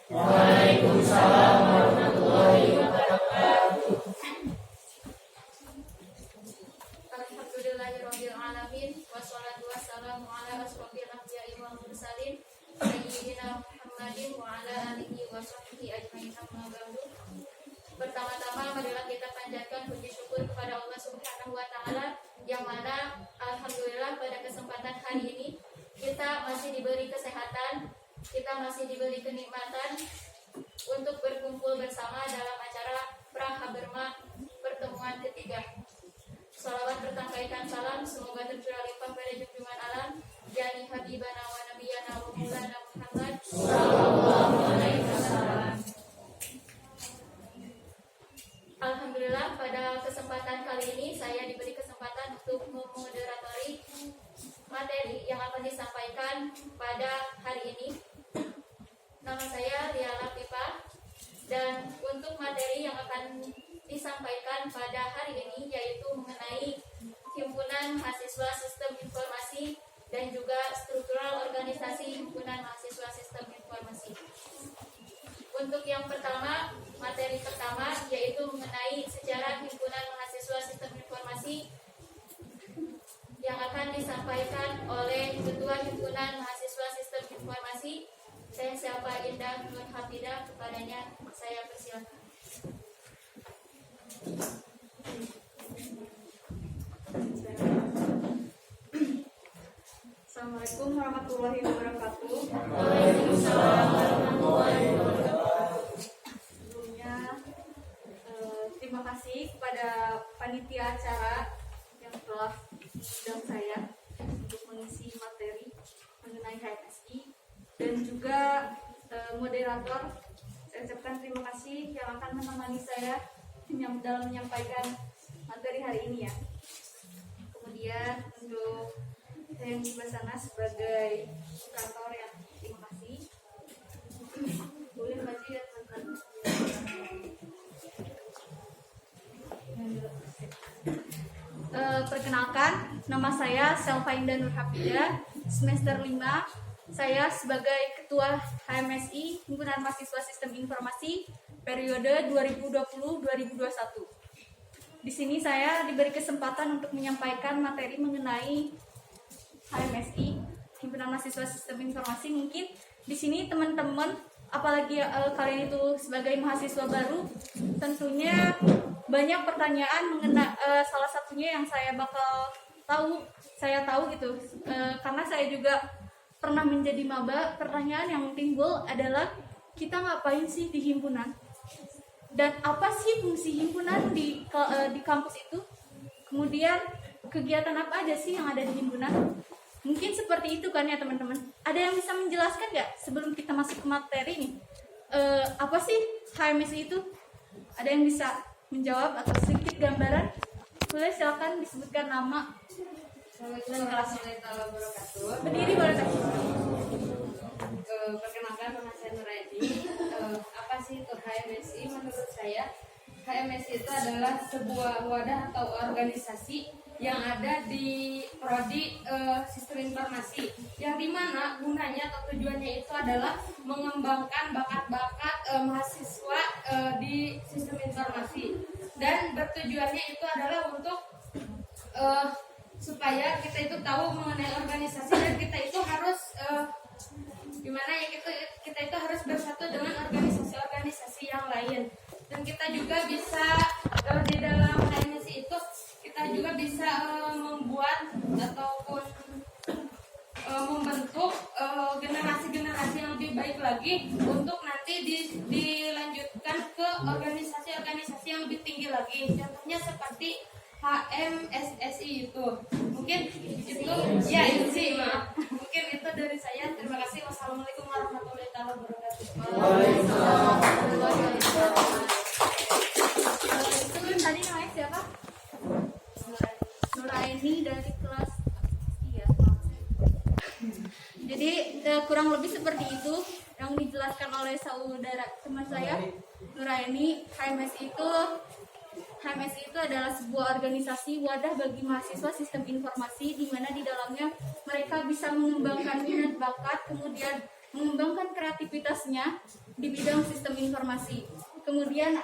Waalaikumsalam warahmatullahi wabarakatuh. Alhamdulillahirabbil alamin wassalatu wassalamu ala asrofil anbiya'i wal mursalin sayyidina Muhammadin wa ala alihi wa sahbihi ajmain amma ba'du. Pertama-tama marilah kita panjatkan puji syukur kepada Allah Subhanahu wa taala yang mana alhamdulillah pada kesempatan hari ini kita masih diberi kesehatan, kita masih diberi kenikmatan untuk berkumpul bersama dalam acara Prahaberma pertemuan ketiga. Salawat bertangkaikan salam semoga tercurah limpah pada junjungan alam yani habibana wa nabiyana wa maulana Muhammad sallallahu alaihi wasallam. Alhamdulillah pada kesempatan kali ini saya diberi kesempatan untuk memoderatori materi yang akan disampaikan pada hari ini. Nama saya Lia Latifah dan untuk materi yang akan disampaikan pada hari ini yaitu mengenai Himpunan Mahasiswa Sistem Informasi dan juga struktural organisasi Himpunan Mahasiswa Sistem Informasi. Untuk yang pertama, materi pertama yaitu mengenai sejarah Himpunan Mahasiswa Sistem Informasi yang akan disampaikan oleh Ketua Himpunan Mahasiswa Sistem Informasi. Saya siapa Indah Nur Hafidah, kepadanya saya persilakan. Assalamualaikum warahmatullahi wabarakatuh. Waalaikumsalam warahmatullahi wabarakatuh. Sebelumnya terima kasih kepada panitia acara yang telah mengundang saya untuk mengisi materi mengenai HMSI dan juga moderator. Saya ucapkan terima kasih yang akan menemani saya dalam menyampaikan materi hari ini ya. Kemudian untuk saya yang di sebelah sana sebagai moderator ya, terima kasih. Boleh maju ya teman-teman. Perkenalkan, nama saya Selva Indah Nur Hafidah, semester 5. Saya sebagai Ketua HMSI, Himpunan Mahasiswa Sistem Informasi, periode 2020-2021. Di sini saya diberi kesempatan untuk menyampaikan materi mengenai HMSI, Himpunan Mahasiswa Sistem Informasi. Mungkin di sini teman-teman, apalagi kalian itu sebagai mahasiswa baru, tentunya banyak pertanyaan mengenai salah satunya yang saya bakal tahu gitu, karena saya juga pernah menjadi maba. Pertanyaan yang timbul adalah kita ngapain sih di himpunan dan apa sih fungsi himpunan di kampus itu, kemudian kegiatan apa aja sih yang ada di himpunan. Mungkin seperti itu kan ya teman-teman. Ada yang bisa menjelaskan nggak sebelum kita masuk ke materi nih, apa sih HMSI itu? Ada yang bisa menjawab atau sedikit gambaran? Boleh silakan disebutkan nama. Assalamualaikum warahmatullahi wabarakatuh. Berdiri boleh tak? Perkenalkan, nama saya Nuraini. Apa sih itu HMSI? Menurut saya, HMSI itu adalah sebuah wadah atau organisasi yang ada di prodi sistem informasi, yang dimana gunanya atau tujuannya itu adalah mengembangkan bakat-bakat mahasiswa di sistem informasi, dan bertujuannya itu adalah untuk supaya kita itu tahu mengenai organisasi dan kita itu harus gimana ya, kita itu harus bersatu dengan organisasi-organisasi yang lain, dan kita juga bisa di dalam HMSI itu kita juga bisa membuat ataupun membentuk generasi-generasi yang lebih baik lagi untuk nanti dilanjutkan ke organisasi-organisasi yang lebih tinggi lagi. Contohnya seperti HMSSI itu. Mungkin itu ya itu sih. Mungkin itu dari saya. Terima kasih. Wassalamualaikum warahmatullahi wabarakatuh. Waalaikumsalam warahmatullahi wabarakatuh. Sebelum tadi namanya siapa? Nuraini dari kelas 3. Jadi kurang lebih seperti itu yang dijelaskan oleh saudara teman saya Nuraini. HMSI itu adalah sebuah organisasi wadah bagi mahasiswa sistem informasi, di mana di dalamnya mereka bisa mengembangkan minat bakat, kemudian mengembangkan kreativitasnya di bidang sistem informasi. Kemudian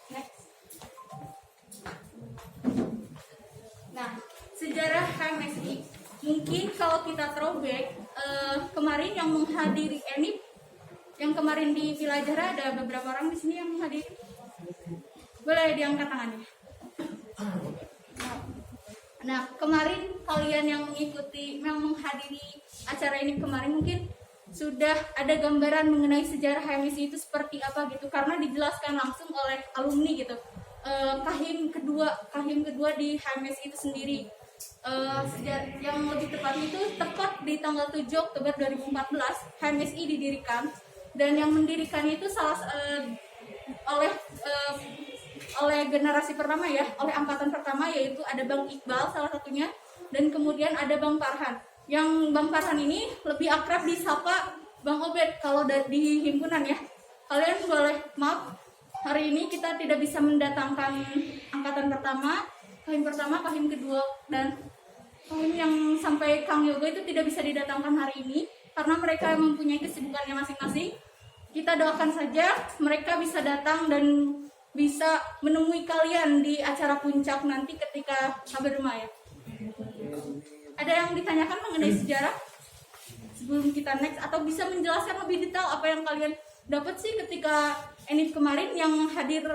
next. Nah, sejarah HMSI. Mungkin kalau kita throwback, kemarin yang menghadiri ENIP, yang kemarin di Pilajara ada beberapa orang di sini yang menghadiri. Boleh diangkat tangannya. Nah, kemarin kalian yang mengikuti, yang menghadiri acara ini kemarin mungkin sudah ada gambaran mengenai sejarah HMSI itu seperti apa gitu, karena dijelaskan langsung oleh alumni gitu. Kahim kedua di HMSI itu sendiri. Yang lebih tepat itu tepat di tanggal 7 Oktober 2014 HMSI didirikan, dan yang mendirikan itu oleh generasi pertama ya, oleh angkatan pertama, yaitu ada Bang Iqbal salah satunya, dan kemudian ada Bang Farhan. Yang Bang Farhan ini lebih akrab disapa Bang Obed kalau di himpunan ya. Kalian boleh, maaf, hari ini kita tidak bisa mendatangkan angkatan pertama, kahim kedua, dan kahim yang sampai Kang Yoga itu tidak bisa didatangkan hari ini karena mereka mempunyai kesibukannya masing-masing. Kita doakan saja mereka bisa datang dan bisa menemui kalian di acara puncak nanti ketika kabar rumah ya. Ada yang ditanyakan mengenai sejarah sebelum kita next, atau bisa menjelaskan lebih detail apa yang kalian dapat sih ketika ENIP kemarin, yang hadir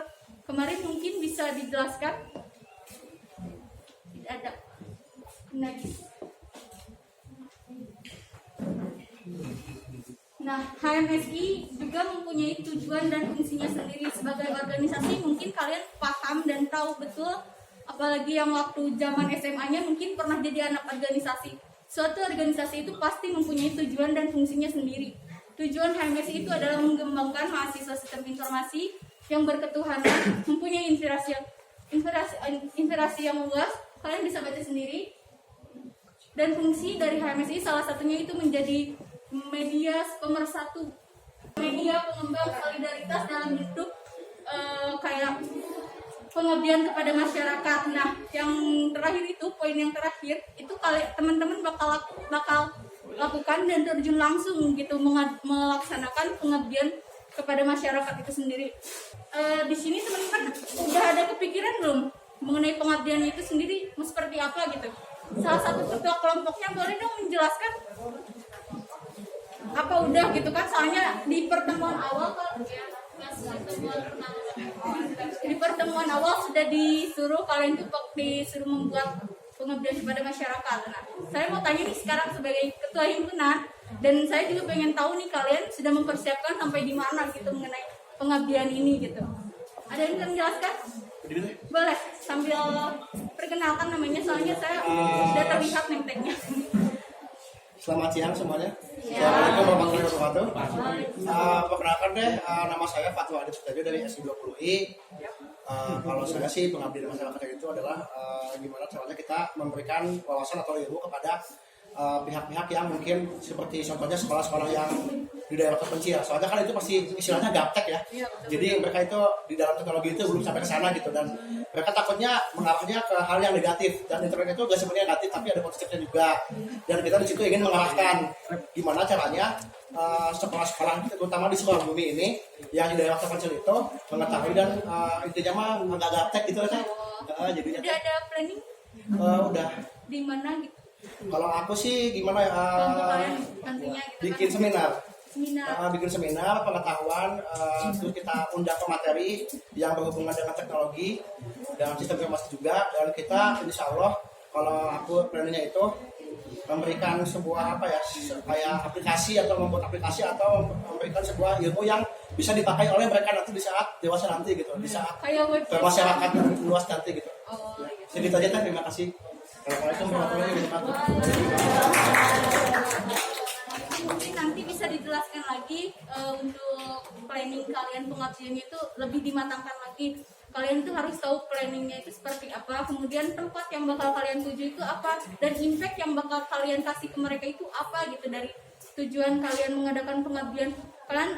kemarin mungkin bisa dijelaskan? Tidak ada. Next. Nah, HMSI juga mempunyai tujuan dan fungsinya sendiri sebagai organisasi. Mungkin kalian paham dan tahu betul, apalagi yang waktu zaman SMA-nya mungkin pernah jadi anak organisasi. Suatu organisasi itu pasti mempunyai tujuan dan fungsinya sendiri. Tujuan HMSI itu adalah mengembangkan mahasiswa sistem informasi yang berketuhanan, mempunyai inspirasi yang luas. Kalian bisa baca sendiri. Dan fungsi dari HMSI salah satunya itu menjadi media pemersatu, media pengembang solidaritas dalam bentuk kayak pengabdian kepada masyarakat. Nah, yang terakhir itu, poin yang terakhir itu teman-teman bakal lakukan dan terjun langsung gitu melaksanakan pengabdian kepada masyarakat itu sendiri. Di sini teman-teman udah ada kepikiran belum mengenai pengabdian itu sendiri mau seperti apa gitu? Salah satu ketua kelompoknya boleh dong menjelaskan? Apa udah gitu kan, soalnya di pertemuan awal sudah disuruh kalian tuh disuruh membuat pengabdian kepada masyarakat. Nah, saya mau tanya nih sekarang sebagai ketua himpunan, dan saya juga pengen tahu nih kalian sudah mempersiapkan sampai di mana gitu mengenai pengabdian ini gitu. Ada yang bisa menjelaskan? Boleh sambil perkenalkan namanya, soalnya saya sudah terlihat name-tag-nya. Selamat siang semuanya. Assalamualaikum warahmatullahi wabarakatuh. Perkenalkan deh, nama saya Fatwa Adi Sutejo dari S20I. Kalau saya sih pengabdian masyarakat itu adalah gimana caranya kita memberikan wawasan atau ilmu kepada pihak-pihak yang mungkin seperti contohnya sekolah-sekolah yang di daerah terpencil. Soalnya kan itu pasti istilahnya gaptek ya. Jadi mereka itu di dalam teknologi itu belum sampai ke sana gitu, dan mereka takutnya mengarahnya ke hal yang negatif, dan internet itu gak sebenarnya negatif tapi ada positifnya juga. Dan kita di situ ingin mengarahkan gimana caranya sekolah-sekolah terutama di sekolah bumi ini yang di daerah terpencil itu mengetahui, dan intinya mah agak gaptek gitu kan. Jadinya Udah ada planning? Udah. Di mana gitu? Kalau aku sih gimana ya, Nantinya gitu bikin kan? seminar. Seminar. Bikin seminar pengetahuan, terus kita undang ke materi yang berhubungan dengan teknologi dan sistem informasi juga, dan kita insya Allah kalau aku planningnya itu memberikan sebuah apa ya, kayak aplikasi atau membuat aplikasi atau memberikan sebuah ilmu yang bisa dipakai oleh mereka nanti di saat dewasa nanti gitu, di saat masyarakat luas nanti gitu. Oh, iya. Segitu aja kan, terima kasih. Assalamualaikum warahmatullahi wabarakatuh. Mungkin nanti bisa dijelaskan lagi untuk planning kalian pengabdiannya itu lebih dimatangkan lagi. Kalian itu harus tahu planningnya itu seperti apa, kemudian tempat yang bakal kalian tuju itu apa, dan impact yang bakal kalian kasih ke mereka itu apa gitu dari tujuan kalian mengadakan pengabdian. Kalian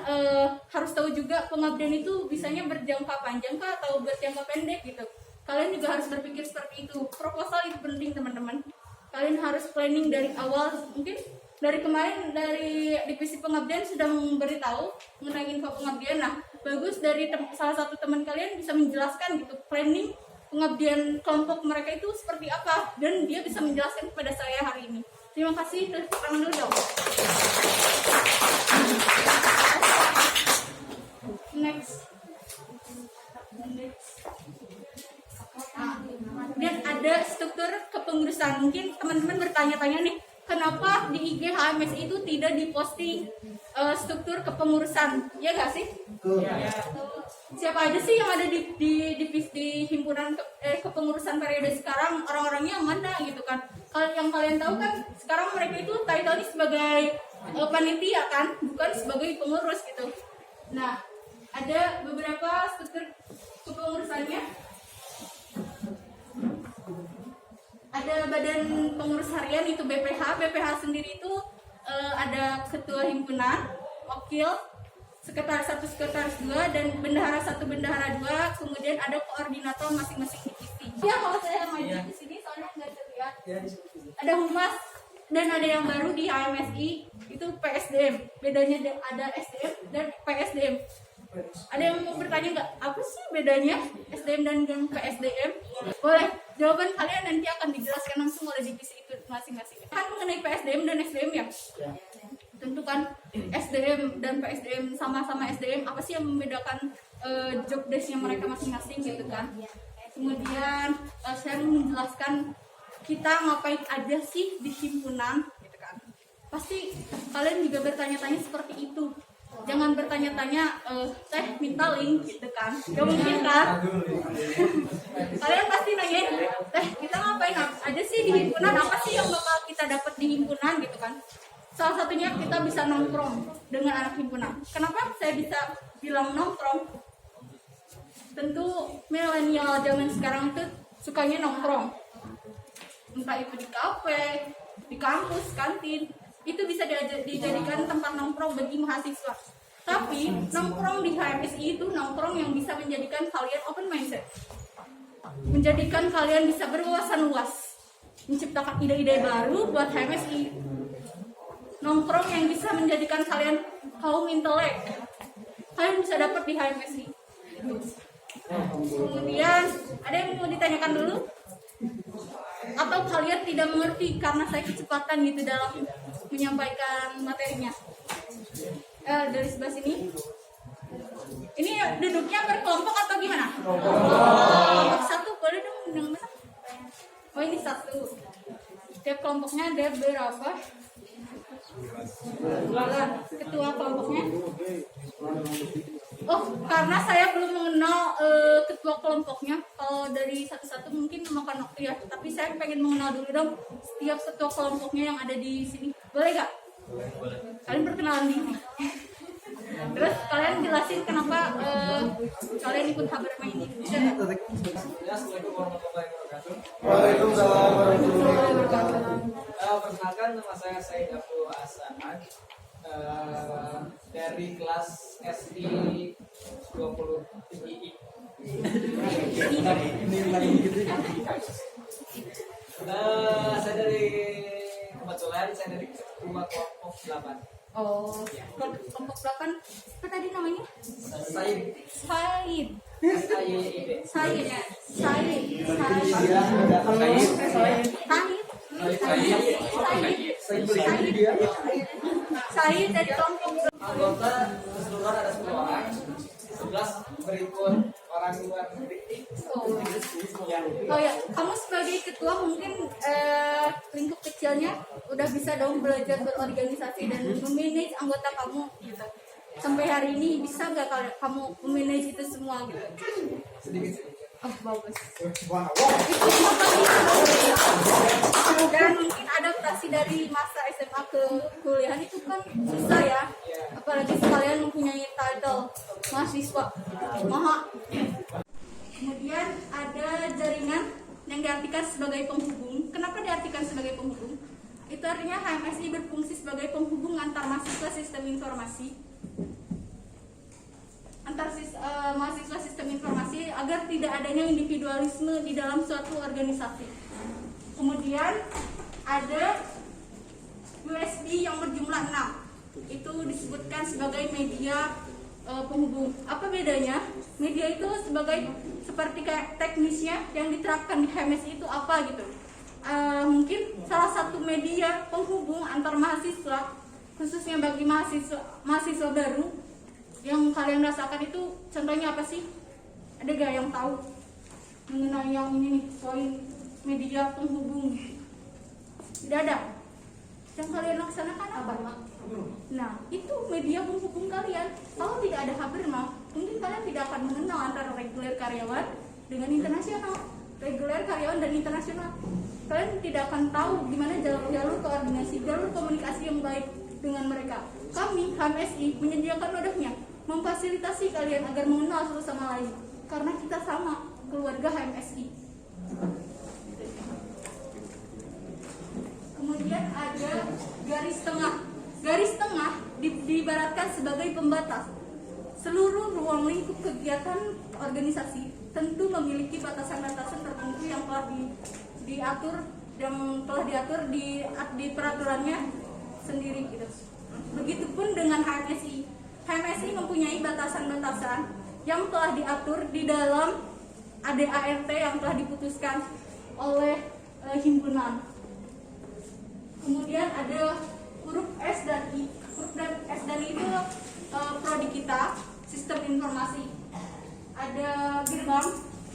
harus tahu juga pengabdian itu bisanya berjangka panjang kah atau berjangka pendek gitu. Kalian juga harus berpikir seperti itu. Proposal itu penting teman-teman. Kalian harus planning dari awal, mungkin dari kemarin dari divisi pengabdian sudah memberitahu mengenai info pengabdian. Nah, bagus dari salah satu teman kalian bisa menjelaskan gitu planning pengabdian kelompok mereka itu seperti apa, dan dia bisa menjelaskan kepada saya hari ini. Terima kasih. Tangan dulu dong. Next. Dan ada struktur kepengurusan. Mungkin teman-teman bertanya-tanya nih, kenapa di IG HMSI itu tidak diposting struktur kepengurusan? Ya nggak sih? Ya. Siapa aja sih yang ada di himpunan kepengurusan periode sekarang? Orang-orangnya mana gitu kan? Kalau yang kalian tahu kan sekarang mereka itu title-nya sebagai panitia kan, bukan sebagai pengurus gitu. Nah, ada beberapa struktur kepengurusannya. Ada badan pengurus harian itu BPH. BPH sendiri itu ada ketua himpunan, wakil, sekretaris 1, sekretaris 2, dan bendahara 1, bendahara 2. Kemudian ada koordinator masing-masing divisi. Ya, kalau saya maju di sini soalnya nggak terlihat. Ada humas dan ada yang baru di HMSI itu PSDM. Bedanya ada SDM dan PSDM. Ada yang mau bertanya nggak? Apa sih bedanya SDM dan PSDM? Boleh, jawaban kalian nanti akan dijelaskan langsung oleh divisi itu masing-masing. Kan mengenai PSDM dan SDM ya? Tentu kan SDM dan PSDM sama-sama SDM, apa sih yang membedakan job desk-nya mereka masing-masing gitu kan? Kemudian saya menjelaskan kita ngapain aja sih di himpunan gitu kan? Pasti kalian juga bertanya-tanya seperti itu. Jangan bertanya-tanya, teh minta link gitu kan, gak mungkin kan? Kalian pasti nanyain, teh kita ngapain aja sih di himpunan, apa sih yang bakal kita dapat di himpunan gitu kan? Salah satunya kita bisa nongkrong dengan anak himpunan. Kenapa saya bisa bilang nongkrong? Tentu milenial zaman sekarang tuh sukanya nongkrong, entah itu di kafe, di kampus, kantin. Itu bisa dijadikan tempat nongkrong bagi mahasiswa. Tapi nongkrong di HMSI itu nongkrong yang bisa menjadikan kalian open mindset, menjadikan kalian bisa berwawasan luas, menciptakan ide-ide baru buat HMSI. Nongkrong yang bisa menjadikan kalian kaum intelek, kalian bisa dapat di HMSI. Kemudian ada yang mau ditanyakan dulu? Atau kalian tidak mengerti karena saya kecepatan gitu dalam menyampaikan materinya? Dari sebelah sini. Ini duduknya berkelompok atau gimana? Kelompok satu, boleh dong undang mana? Oh ini satu. Setiap kelompoknya ada berapa? Ketua kelompoknya? Oh, karena saya belum mengenal ketua kelompoknya. Kalau dari satu-satu mungkin memakan waktu ya. Tapi saya pengen mengenal dulu dong setiap ketua kelompoknya yang ada di sini. Boleh gak? Kalian perkenalan diri. Terus kalian jelasin kenapa kalian ikut HBRMA ini. Assalamualaikum warahmatullahi wabarakatuh. Waalaikumsalam warahmatullahi wabarakatuh. Perkenalkan, nama saya Said Abdul Hasan, dari kelas SI 20 II. Saya dari kebetulan saya dari ketua kelompok 8. Oh, kelompok 8. Apa tadi namanya? Said. Said. SAYID. Said ya. Said. Said dari kelompok. Anggota keseluruhan ada 10 orang. 11 berikut orang luar negeri. Oh ya, kamu sebagai ketua mungkin lingkup kecilnya udah bisa dong belajar berorganisasi dan memanage anggota kamu gitu. Sampai hari ini bisa nggak kamu memanage itu semua gitu? Sedikit. Oh bagus. Dan mungkin adaptasi dari masa SMA ke kuliah itu kan susah ya. Apalagi sekalian mempunyai title mahasiswa. Kemudian ada jaringan yang diartikan sebagai penghubung. Kenapa diartikan sebagai penghubung? Itu artinya HMSI berfungsi sebagai penghubung antar mahasiswa sistem informasi, mahasiswa sistem informasi agar tidak adanya individualisme di dalam suatu organisasi. Kemudian ada USB yang berjumlah 6. Itu disebutkan sebagai media penghubung. Apa bedanya? Media itu seperti kayak teknisnya yang diterapkan di HMSI itu apa gitu. Mungkin salah satu media penghubung antar mahasiswa, khususnya bagi mahasiswa baru yang kalian rasakan itu contohnya apa sih? Ada gak yang tahu mengenai yang ini nih, poin media penghubung? Tidak ada. Yang kalian laksanakan apa? Nah, itu media penghubung kalian. Kalau tidak ada Habermas, mungkin kalian tidak akan mengenal antara reguler karyawan dengan internasional, reguler karyawan dan internasional. Kalian tidak akan tahu gimana jalur koordinasi, jalur komunikasi yang baik dengan mereka. Kami HMSI menyediakan wadahnya, memfasilitasi kalian agar mengenal satu sama lain, karena kita sama keluarga HMSI. Kemudian ada garis tengah. Garis tengah diibaratkan sebagai pembatas. Seluruh ruang lingkup kegiatan organisasi tentu memiliki batasan-batasan tertentu yang telah diatur di peraturannya sendiri gitu. Begitupun dengan HMSI. HMSI mempunyai batasan-batasan yang telah diatur di dalam ADART yang telah diputuskan oleh himpunan. Kemudian ada huruf S dan I. Huruf S dan I itu prodi kita, sistem informasi. Ada gerbang.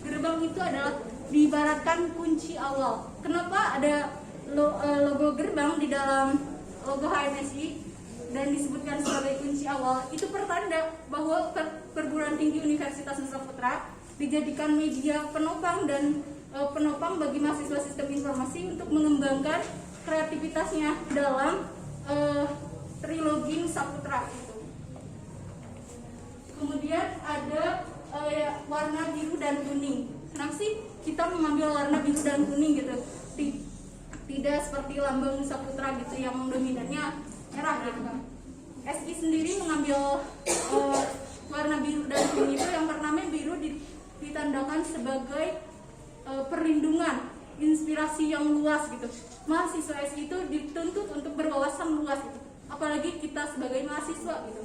Gerbang itu adalah diibaratkan kunci awal. Kenapa ada logo gerbang di dalam logo HMSI dan disebutkan sebagai kunci awal? Itu pertanda bahwa perguruan tinggi Universitas Nusa Putra dijadikan media penopang bagi mahasiswa sistem informasi untuk mengembangkan kreativitasnya dalam trilogi Nusa Putra itu. Kemudian ada warna biru dan kuning. Kenapa sih kita mengambil warna biru dan kuning gitu? Tidak seperti lambang Nusa Putra gitu yang dominannya merah gitu kan. SI sendiri mengambil warna biru dan kuning itu, yang pertama biru ditandakan sebagai perlindungan, inspirasi yang luas gitu. Mahasiswa SI itu dituntut untuk berwawasan luas gitu. Apalagi kita sebagai mahasiswa gitu.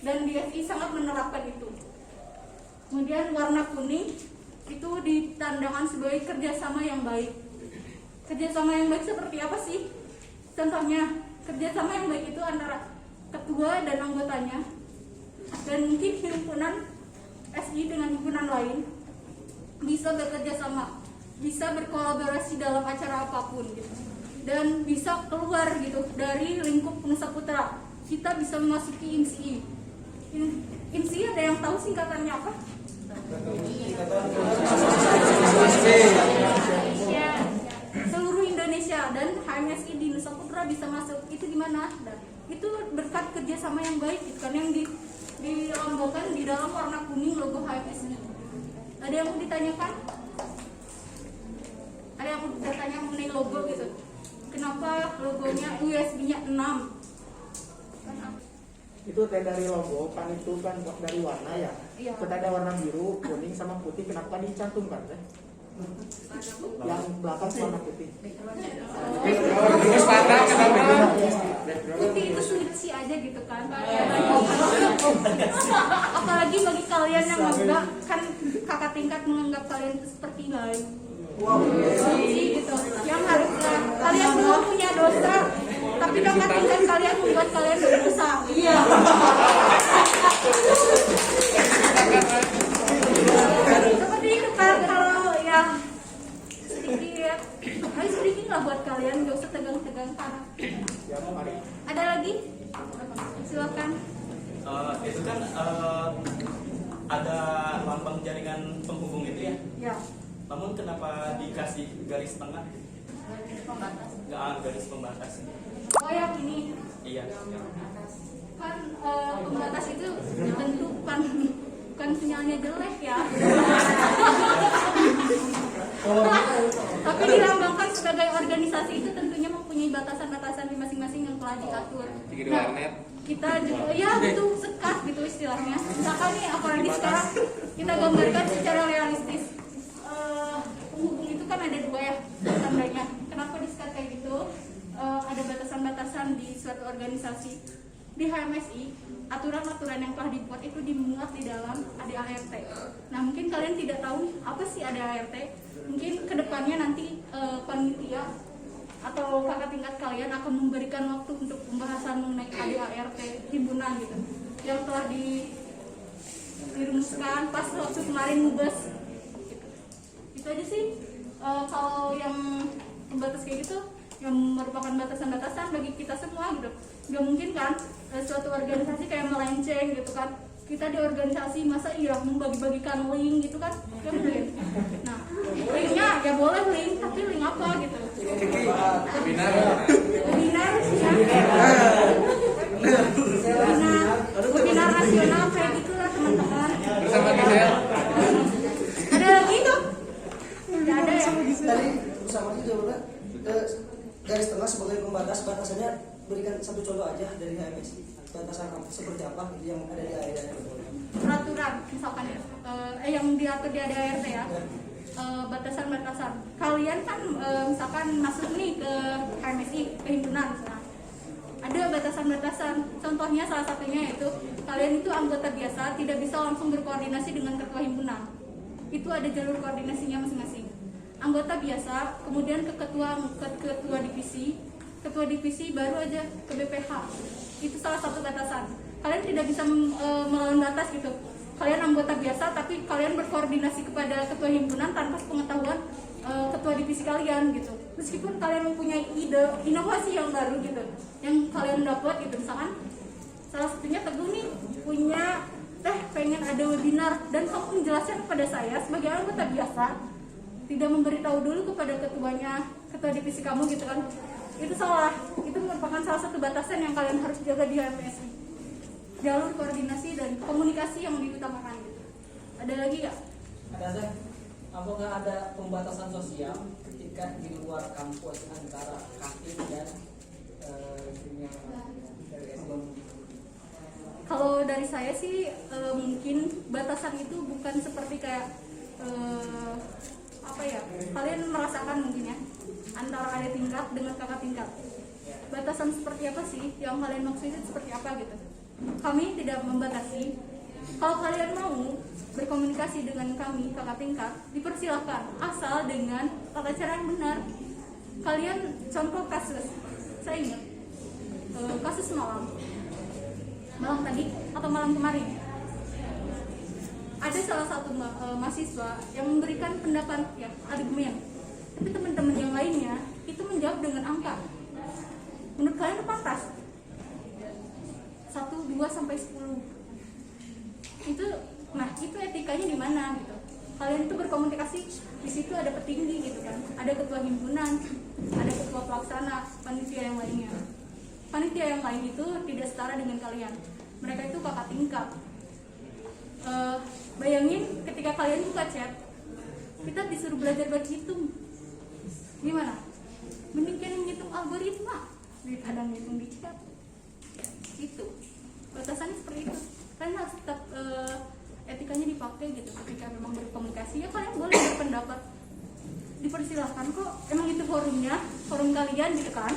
Dan di SI sangat menerapkan itu. Kemudian warna kuning itu ditandakan sebagai kerjasama yang baik. Kerjasama yang baik seperti apa sih? Contohnya, kerjasama yang baik itu antara ketua dan anggotanya. Dan mungkin himpunan SI dengan himpunan lain bisa bekerja sama, bisa berkolaborasi dalam acara apapun gitu. Dan bisa keluar gitu dari lingkup Nusa Putra. Kita bisa memasuki INSI. INSI ada yang tahu singkatannya apa? Seluruh Indonesia. Dan HMSI di Nusa Putra bisa masuk. Itu gimana? Itu berkat kerjasama yang baik gitu kan, yang dilambangkan di dalam warna kuning logo HMSI. Ada yang mau ditanyakan? Ada yang mau bertanya mengenai logo gitu? Kenapa logonya USB-nya 6? Itu teh dari logo kan, itu kan dari warna ya. Iya. Kita ada warna biru, kuning sama putih. Kenapa dicantumkan teh? Yang belakang warna putih. Putih itu suci aja gitu kan. Apalagi bagi kalian yang enggak, kan kakak tingkat menganggap kalian itu seperti lain. Suci gitu. Yang harusnya kalian semua punya dosa, tapi kakak tingkat kalian membuat kalian berdosa. Iya. Seperti itu kan, kalau yang sedikit, sedikit lah buat kalian, gak usah tegang-tegang kan. Ada lagi? Silakan. Itu kan ada lambang jaringan penghubung itu ya. Ya. Namun kenapa dikasih garis tengah? Pembatas. Nggak, garis pembatas. Oh yang ini. Iya. Kan pembatas itu tentu bukan sinyalnya jelek ya. Tapi dilambangkan sebagai organisasi itu tentunya mempunyai batasan-batasan di masing-masing yang telah diatur. Nah, kita juga ya betul sekat gitu istilahnya. Misalkan nih apalagi sekarang kita gambarkan secara realistis. Penghubung itu kan ada dua ya tandanya. Kenapa di-sekat kayak gitu? Ada ada batasan-batasan di suatu organisasi. Di HMSI, aturan-aturan yang telah dibuat itu dimuat di dalam ADART. Nah, mungkin kalian tidak tahu apa sih ADART. Mungkin kedepannya nanti panitia atau kakak tingkat kalian akan memberikan waktu untuk pembahasan mengenai ADART himpunan gitu, yang telah dirumuskan pas waktu kemarin mubas. Itu aja sih. Kalau yang pembatas kayak gitu, yang merupakan batasan-batasan bagi kita semua gitu. Gak mungkin kan suatu organisasi kayak melenceng gitu kan. Kita di organisasi masa iya membagi-bagikan link gitu kan? Gak mungkin. Nah, linknya ya boleh link, tapi link apa gitu? Webinar sih ya. Webinar nasional kayak gitulah teman-teman. Bersama Gisel. Ada lagi tuh? Tidak ada ya? Tadi bersama juga garis tengah sebagai pembatas, batasannya berikan satu contoh aja dari HMSI, batasan seperti apa yang ada di ADART. Peraturan misalkan ya, yang diatur di ADART ya, batasan-batasan. Kalian kan misalkan masuk nih ke HMSI, ke himpunan misalkan. Ada batasan-batasan. Contohnya salah satunya yaitu kalian itu anggota biasa tidak bisa langsung berkoordinasi dengan ketua himpunan. Itu ada jalur koordinasinya masing-masing. Anggota biasa, kemudian ke ketua divisi baru aja ke BPH. Itu salah satu batasan. Kalian tidak bisa melawan batas gitu. Kalian anggota biasa tapi kalian berkoordinasi kepada ketua himpunan tanpa pengetahuan ketua divisi kalian gitu. Meskipun kalian mempunyai ide, inovasi yang baru gitu, yang kalian dapat gitu, misalkan salah satunya Teguh nih punya pengen ada webinar dan kamu menjelaskan kepada saya sebagai anggota biasa, tidak memberitahu dulu kepada ketua divisi kamu gitu kan. Itu salah. Itu merupakan salah satu batasan yang kalian harus jaga di HMSI. Jalur koordinasi dan komunikasi yang diutamakan gitu. Ada lagi nggak? Ada. Apakah ada pembatasan sosial ketika di luar kampus antara kantin dan dunia dari SDM? Kalau dari saya sih mungkin batasan itu bukan seperti kayak kalian merasakan mungkin ya antara ada tingkat dengan kakak tingkat. Batasan seperti apa sih yang kalian maksudnya seperti apa gitu? Kami tidak membatasi. Kalau kalian mau berkomunikasi dengan kami kakak tingkat, dipersilahkan asal dengan tata cara yang benar. Kalian contoh kasus, saya ingat kasus malam tadi atau malam kemarin, ada salah satu mahasiswa yang memberikan pendapat ya argumen, tapi teman-teman yang lainnya itu menjawab dengan angka. Menurut kalian itu pantas? 1, 2 sampai 10 itu, nah itu etikanya di mana gitu? Kalian itu berkomunikasi, di situ ada petinggi gitu kan, ada ketua himpunan, ada ketua pelaksana, panitia yang lainnya. Panitia yang lain itu tidak setara dengan kalian. Mereka itu kakak tingkat. Bayangin ketika kalian buka chat, kita disuruh belajar berhitung. Gimana? Mending kalian ngitung algoritma daripada ngitung di chat. Itu batasannya seperti itu. Kalian harus tetap etikanya dipakai gitu. Ketika memang berkomunikasi ya kalian boleh berpendapat, dipersilahkan kok. Emang itu forum kalian gitu kan.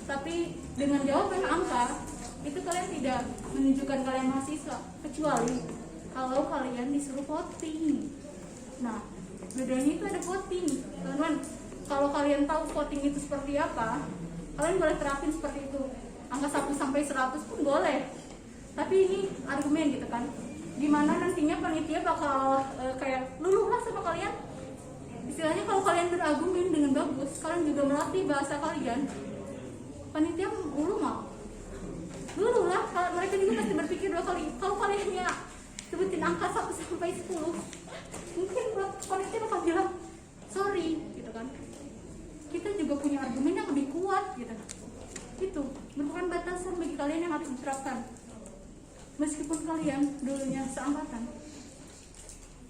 Tapi dengan jawaban angka itu kalian tidak menunjukkan kalian mahasiswa, kecuali kalau kalian disuruh voting. Nah, bedanya itu ada voting, teman-teman. Kalau kalian tahu voting itu seperti apa, kalian boleh terapin seperti itu. Angka 1 sampai 100 pun boleh. Tapi ini argumen gitu kan. Gimana nantinya panitia bakal kayak luluhlah sama kalian. Istilahnya kalau kalian berargumen dengan bagus, kalian juga melatih bahasa kalian. Panitia dulu lah, mereka juga pasti berpikir 2 kali. Kalau kalian ya sebutin angka 1 sampai 10, mungkin panitia bakal bilang sorry gitu kan. Kita juga punya argumen yang lebih kuat gitu. Itu merupakan batasan bagi kalian yang harus diterapkan. Meskipun kalian dulunya seangkatan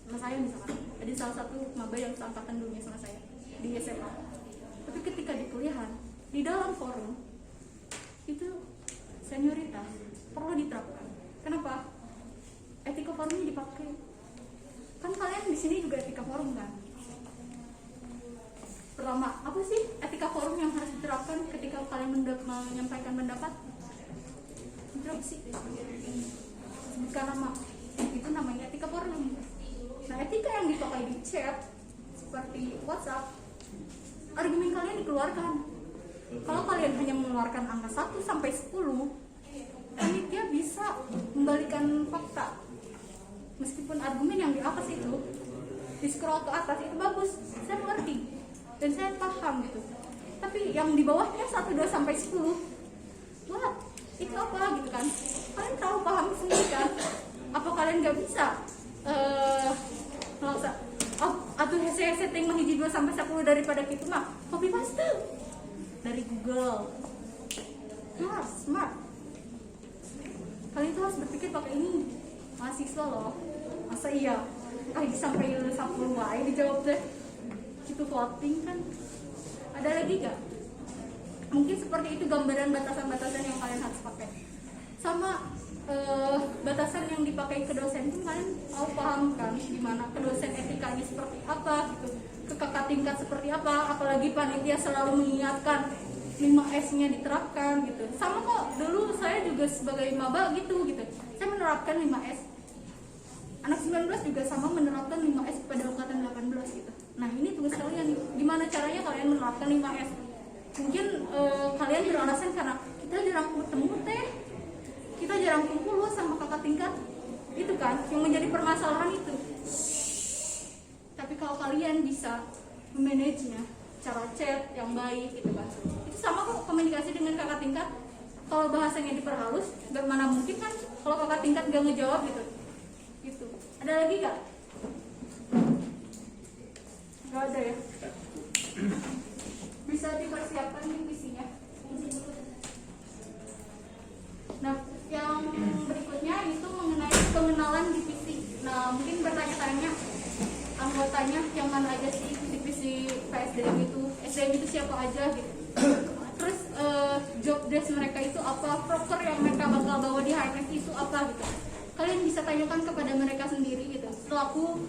sama saya misalkan, ada salah satu maba yang seangkatan dulunya sama saya di SMA. Tapi ketika di kuliahan, di dalam forum itu senioritas perlu diterapkan. Kenapa? Etika forumnya dipakai. Kan kalian di sini juga etika forum kan? Pertama, apa sih etika forum yang harus diterapkan ketika kalian menyampaikan pendapat, berapa sih? Sebutkan nama. Itu namanya etika forum. Nah, etika yang dipakai di chat seperti WhatsApp, argumen kalian dikeluarkan. Kalau kalian hanya mengeluarkan angka 1 sampai 10, panitia bisa membalikan fakta. Meskipun argumen yang di atas itu di scroll ke atas itu bagus, saya mengerti dan saya paham gitu. Tapi yang di bawahnya 1, 2 sampai 10, wah itu apa gitu kan? Kalian tahu paham sendiri kan? Apa kalian nggak bisa atau setting menghiji 2 sampai 10 daripada gitu mah copy paste dari Google. Smart. Kalian tuh harus berpikir pakai ini. Mahasiswa loh, masa iya sampai 10 wae dijawab deh itu voting kan. Ada lagi gak? Mungkin seperti itu gambaran batasan-batasan yang kalian harus pakai. Sama batasan yang dipakai ke dosen pun kalian tahu paham kan gimana ke dosen etikanya seperti apa gitu, ke kakak tingkat seperti apa, apalagi panitia selalu mengingatkan 5S-nya diterapkan gitu. Sama kok, dulu saya juga sebagai maba gitu. Saya menerapkan 5S. Anak 19 juga sama menerapkan 5S pada angkatan 18 gitu. Nah, ini tugas kalian nih. Gimana caranya kalian menerapkan 5S? Mungkin kalian beralasan karena kita jarang ketemu teh. Kita jarang kumpul sama kakak tingkat. Itu kan yang menjadi permasalahan itu. Tapi kalau kalian bisa memanagenya, cara chat yang baik gitu kan. Itu sama kok komunikasi dengan kakak tingkat. Kalau bahasanya diperhalus, bagaimana mungkin kan kalau kakak tingkat gak ngejawab gitu. Gitu. Ada lagi gak? Gak ada ya? Bisa dipersiapkan nih visinya. Nah, yang berikutnya itu mengenai pengenalan divisi. Nah, mungkin bertanya-tanya anggotanya yang mana aja sih divisi PSDM itu, SDM itu siapa aja gitu. Terus job desk mereka itu apa, proker yang mereka bakal bawa di HMS itu apa gitu. Kalian bisa tanyakan kepada mereka sendiri gitu, selaku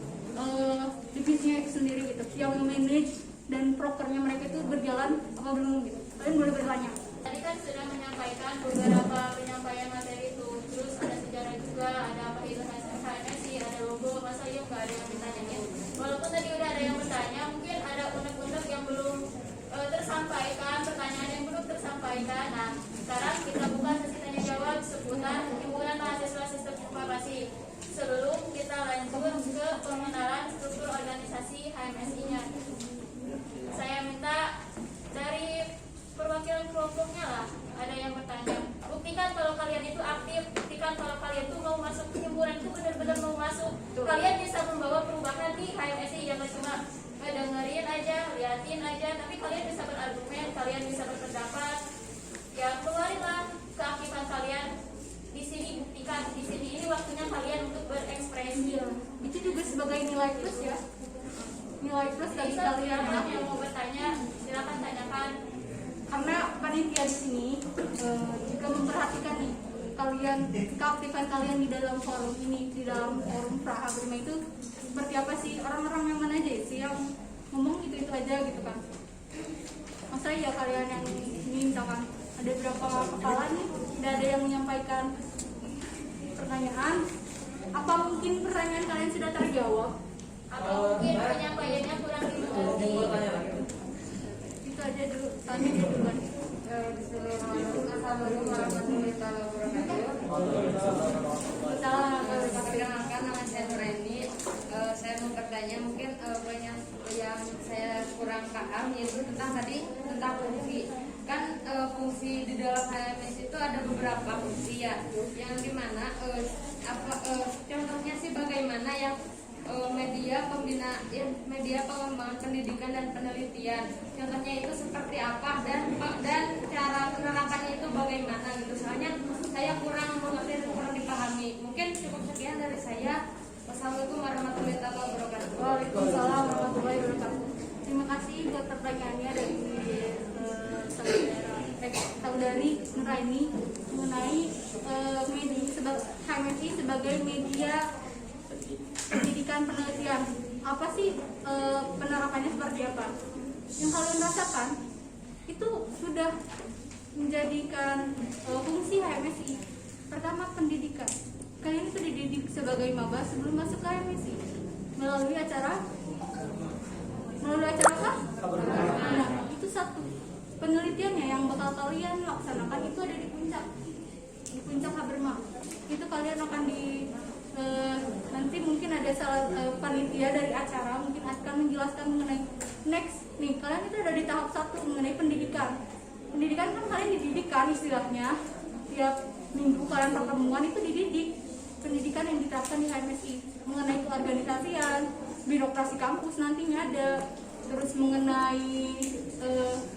divisinya itu sendiri gitu, yang manage dan prokernya mereka itu berjalan apa belum gitu. Kalian boleh bertanya. Tadi kan sudah menyampaikan beberapa penyampaian materi itu, terus ada sejarah juga, ada apa itu HMSI, ada logo, masa yuk nggak ada yang ditanyain. Walaupun tadi udah ada yang bertanya, mungkin ada unek-unek yang belum tersampaikan, pertanyaan yang belum tersampaikan. Nah, sekarang kita buka sesi tanya jawab seputar himpunan mahasiswa sistem informasi. Sebelum kita lanjut ke pengenalan struktur organisasi HMSI-nya, saya minta dari perwakilan kelompoknya lah, ada yang bertanya, buktikan kalau kalian itu aktif, buktikan kalau kalian itu mau masuk ke himpunan itu benar-benar mau masuk. Kalian bisa membawa perubahan di HMSI, yang cuma dengerin aja, liatin aja, tapi kalian bisa berargumen, kalian bisa berpendapat, ya keluarinlah keaktifan kalian di sini, buktikan di sini. Ini waktunya kalian untuk berekspresi. Itu juga sebagai nilai plus ya, nilai plus bagi kalian yang mau bertanya silakan tanyakan. Karena panitia di sini juga memperhatikan nih kalian, keaktifan kalian di dalam forum ini, di dalam forum Praha Berima itu seperti apa sih, orang-orang yang mana aja sih yang ngomong itu aja gitu kan. Masa ya kalian yang ini misalkan ada berapa kepala nih, tidak ada yang menyampaikan pertanyaan, apa mungkin pertanyaan kalian sudah terjawab? Atau mungkin penyampaiannya kurang dimengerti? Itu aja dulu, tanya dia duluan. Assalamualaikum warahmatullahi wabarakatuh. Perkenalkan, nama saya Nureni. Saya mau bertanya, mungkin banyak yang saya kurang paham, yaitu tentang fungsi. Kan fungsi di dalam HMS itu ada beberapa fungsi ya, yang dimana contohnya sih bagaimana yang media pengembangan pendidikan dan penelitian. Contohnya itu seperti apa dan cara penerapannya itu bagaimana gitu. Soalnya saya kurang mengerti dan kurang dipahami. Mungkin cukup sekian dari saya. Wassalamualaikum warahmatullahi wabarakatuh. Waalaikumsalam warahmatullahi wabarakatuh. Terima kasih buat pertanyaannya dari saudari Nuraini mengenai HMSI sebagai media pendidikan penelitian. Apa sih penerapannya seperti apa? Yang kalian rasakan itu sudah menjadikan fungsi HMSI. Pertama, pendidikan. Kalian itu dididik sebagai maba sebelum masuk ke HMSI melalui acara apa? Nah, itu satu. Penelitiannya yang bakal kalian laksanakan itu ada di puncak Haberma. Itu kalian akan nanti mungkin ada panitia dari acara mungkin akan menjelaskan mengenai next nih, kalian itu ada di tahap 1 mengenai pendidikan. Pendidikan kan kalian dididik kan istilahnya, tiap minggu kalian pertemuan itu dididik. Pendidikan yang diterapkan di HMSI mengenai keorganisasian, birokrasi kampus nantinya ada, terus mengenai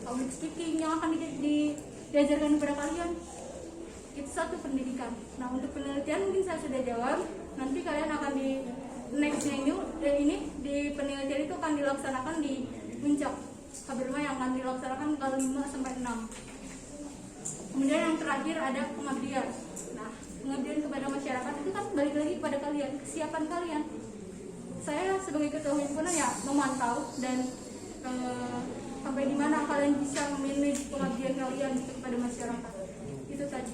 public speaking yang akan diajarkan kepada kalian. Itu satu pendidikan. Nah, untuk penelitian mungkin saya sudah jawab. Nanti kalian akan di nextnya ini di penelitian itu akan dilaksanakan di puncak Haberma yang akan dilaksanakan tanggal 5 sampai 6. Kemudian yang terakhir ada pengabdian. Nah, pengabdian kepada masyarakat itu kan balik lagi kepada kalian, kesiapan kalian. Saya sebagai ketua himpunan ya memantau dan sampai di mana kalian bisa memanage pengabdian kalian kepada masyarakat. Itu tadi.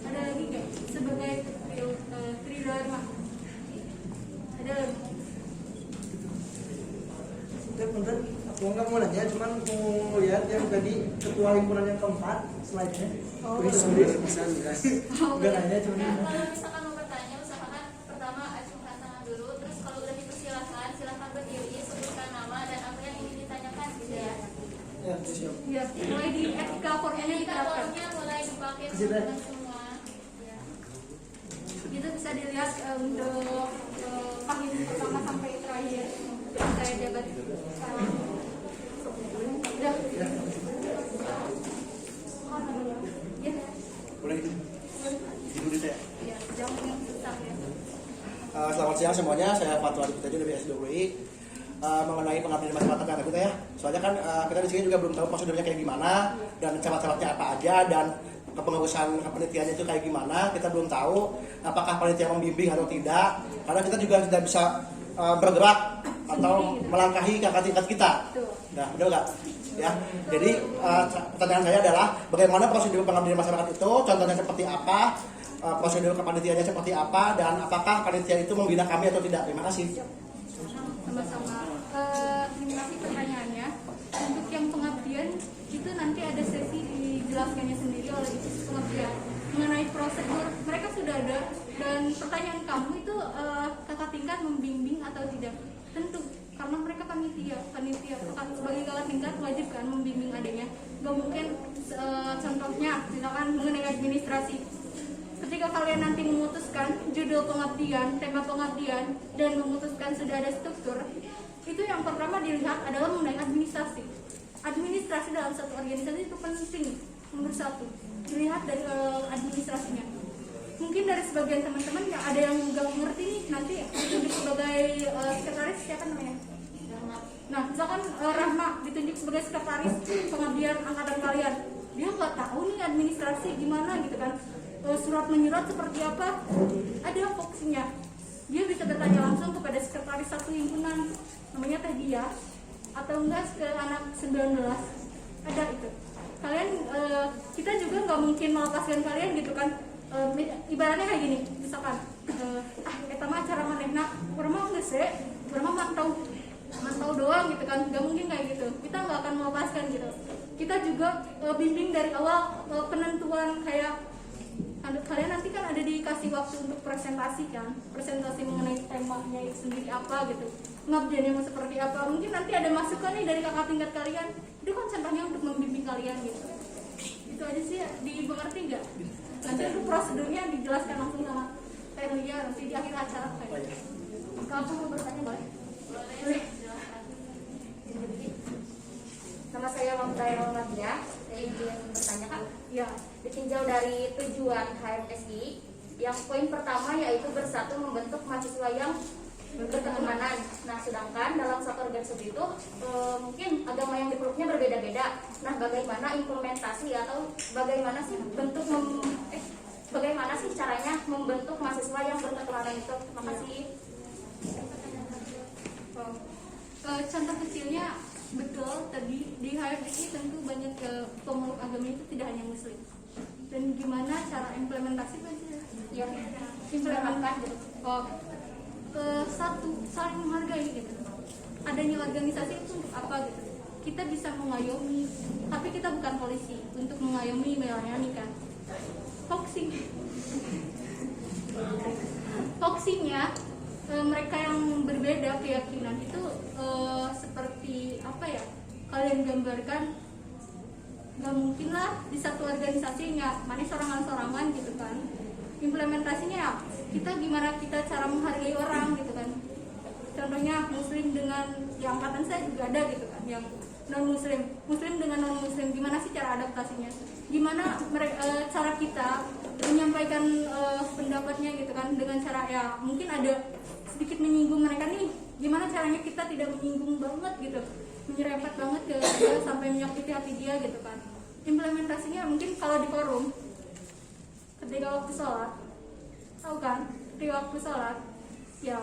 Ada lagi nggak sebagai Tridharma? Ada lagi? Bentar, aku nggak mau nanya, cuman mau lihat yang tadi ketua himpunan yang keempat slide-nya. Bisa nggak nanya cuman. Kalau misalkan mau bertanya, usahakan pertama acungkan tangan dulu, terus kalau udah dipersilahkan, silahkan berdiri, sebutkan nama dan apa yang ingin ditanyakan gitu ya. Ya, siap. Ya, mulai di etika formnya diterapkan. Indikatornya mulai dipakai teman-teman semua. Ya. Itu bisa dilihat untuk pahit pertama sampai terakhir yang saya jabat sekarang. Udah. Ya. Boleh itu? Dulu saya. Ya, jangan yang susah ya. Selamat siang semuanya, saya Fatwa Adiputro dari S2UI. Mengenai pengabdian masyarakat kata kita ya, soalnya kan kita di sini juga belum tahu prosedurnya kayak gimana dan cabang-cabangnya apa aja dan kepengurusan penelitiannya itu kayak gimana, kita belum tahu apakah panitia membimbing atau tidak, karena kita juga tidak bisa bergerak atau melangkahi kakak tingkat kita. Nah, benar nggak? Ya, jadi pertanyaan saya adalah bagaimana prosedur pengabdian masyarakat itu, contohnya seperti apa, prosedur kepanitiaannya seperti apa, dan apakah panitia itu membina kami atau tidak? Terima kasih. Sama-sama. Terima kasih pertanyaannya. Untuk yang pengabdian itu nanti ada sesi dijelaskannya sendiri oleh divisi pengabdian mengenai prosedur. Mereka sudah ada dan pertanyaan kamu itu kakak tingkat membimbing atau tidak? Tentu, karena mereka panitia sebagai kakak tingkat wajib kan membimbing adanya. Gak mungkin contohnya misalkan mengenai administrasi. Ketika kalian nanti memutuskan judul pengabdian, tema pengabdian, dan memutuskan sudah ada struktur, itu yang pertama dilihat adalah mengenai administrasi. Administrasi dalam satu organisasi itu penting, nomor satu. Dilihat dari administrasinya. Mungkin dari sebagian teman-teman yang ada yang nggak mengerti nih, nanti ditunjuk sebagai sekretaris, siapa namanya? Nah, misalkan Rahma ditunjuk sebagai sekretaris pengabdian angkatan kalian, dia nggak tahu nih administrasi gimana gitu kan. Surat menyurat seperti apa, ada fungsinya. Dia bisa bertanya langsung kepada sekretaris satu himpunan namanya Teh Dia, atau enggak ke anak 19, ada itu. Kalian kita juga nggak mungkin melepaskan kalian gitu kan. Ibaratnya kayak gini, misalkan kita mah acara manehna kurang nggak sih, kurang mantau doang gitu kan, nggak mungkin kayak gitu. Kita nggak akan melepaskan gitu. Kita juga bimbing dari awal penentuan kayak kalian nanti kan ada dikasih waktu untuk presentasi kan, presentasi mengenai temanya itu sendiri apa gitu, pengabdiannya mau seperti apa, mungkin nanti ada masukan nih dari kakak tingkat kalian, itu kan contohnya untuk membimbing kalian gitu. Itu aja sih, dimengerti nggak? Nanti itu prosedurnya dijelaskan langsung sama Telia nanti di akhir acara kayak. Kamu mau bertanya boleh? Boleh. Nama saya Mamdaya Romadiyah. Saya ingin bertanya kan? Ya. Ditinjau dari tujuan HMSI, yang poin pertama yaitu bersatu membentuk mahasiswa yang berketuhanan. Nah, sedangkan dalam satu organisasi itu mungkin agama yang dipeluknya berbeda-beda. Nah, bagaimana implementasi atau bagaimana sih bagaimana sih caranya membentuk mahasiswa yang berketuhanan itu? Terima kasih. Contoh kecilnya betul tadi di di HMSI tentu banyak pemeluk agama itu tidak hanya muslim. Dan gimana cara implementasi Ya, implementasikan gitu. Satu, saling menghargai gitu. Adanya organisasi itu untuk apa gitu? Kita bisa mengayomi, tapi kita bukan polisi untuk mengayomi, melayani kan. Hoaxingnya mereka yang berbeda keyakinan itu seperti apa ya? Kalian gambarkan, nggak mungkin lah di satu organisasi nggak mana sorangan-sorangan gitu kan. Implementasinya ya kita gimana kita cara menghargai orang gitu kan. Contohnya muslim dengan yang angkatan saya juga ada gitu kan, yang non muslim dengan non muslim, gimana sih cara adaptasinya, gimana cara kita menyampaikan pendapatnya gitu kan, dengan cara ya mungkin ada sedikit menyinggung mereka nih, gimana caranya kita tidak menyinggung banget gitu, menyerempet banget ke dia sampai menyakiti hati dia gitu kan. Implementasinya mungkin kalau di forum ketika waktu sholat, tahu kan, ketika waktu sholat ya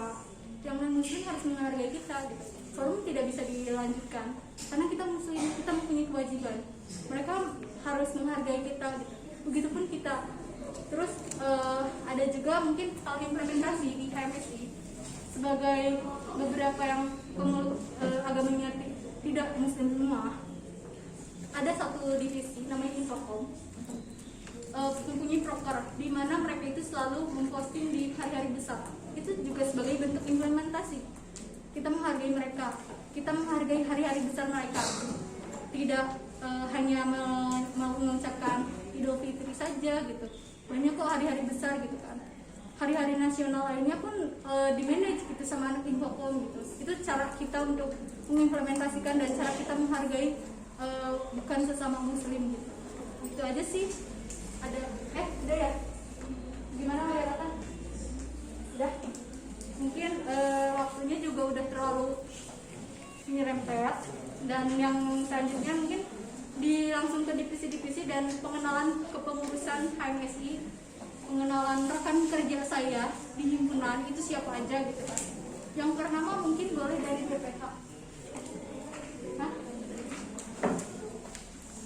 yang non muslim harus menghargai kita gitu. Forum tidak bisa dilanjutkan karena kita muslim, kita mempunyai kewajiban, mereka harus menghargai kita gitu. Begitupun kita. Terus ada juga mungkin hal implementasi di HMSI sebagai beberapa yang pemeluk agamanya tidak muslim semua. Ada satu divisi namanya Infokom, mempunyai proker di mana mereka itu selalu memposting di hari-hari besar. Itu juga sebagai bentuk implementasi. Kita menghargai mereka, kita menghargai hari-hari besar mereka. Tidak hanya mengucapkan Idul Fitri saja gitu. Banyak kok hari-hari besar gitu kan. Hari-hari nasional lainnya pun di-manage gitu sama anak Infokom gitu. Itu cara kita untuk mengimplementasikan dan cara kita menghargai bukan sesama muslim gitu. Itu aja sih. Ada udah ya? Gimana Mbak? Udah? Mungkin waktunya juga udah terlalu nyerempet, dan yang selanjutnya mungkin langsung ke divisi-divisi dan pengenalan kepengurusan HMSI, pengenalan rekan kerja saya di himpunan itu siapa aja gitu kan. Yang pertama mungkin boleh dari BPH. Hah?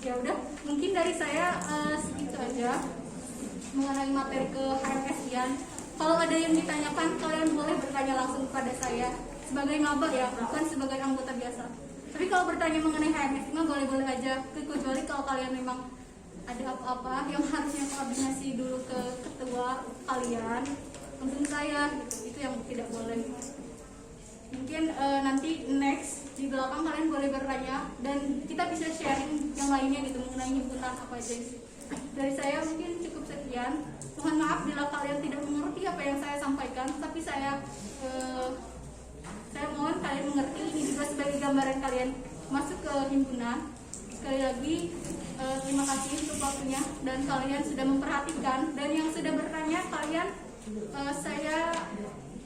Ya udah, mungkin dari saya segitu aja mengenai materi ke HMSI-an. Kalau ada yang ditanyakan, kalian boleh bertanya langsung kepada saya sebagai maba ya, bukan sebagai anggota biasa. Tapi kalau bertanya mengenai HMSI mah boleh-boleh aja, kecuali kalau kalian memang ada apa-apa yang harusnya koordinasi dulu ke ketua kalian, langsung saya gitu. Itu yang tidak boleh. Mungkin nanti next di belakang kalian boleh bertanya dan kita bisa sharing yang lainnya gitu mengenai himpunan apa aja sih. Dari saya mungkin cukup sekian. Mohon maaf bila kalian tidak mengerti apa yang saya sampaikan, tapi saya mohon kalian mengerti ini juga sebagai gambaran kalian masuk ke himpunan. Sekali lagi terima kasih untuk waktunya dan kalian sudah memperhatikan, dan yang sudah bertanya kalian saya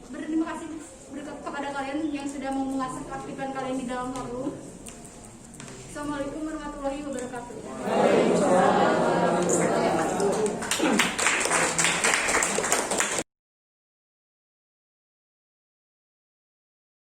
berterima kasih kepada kalian yang sudah mau mengasah keaktifan kalian di dalam forum. Assalamualaikum warahmatullahi wabarakatuh.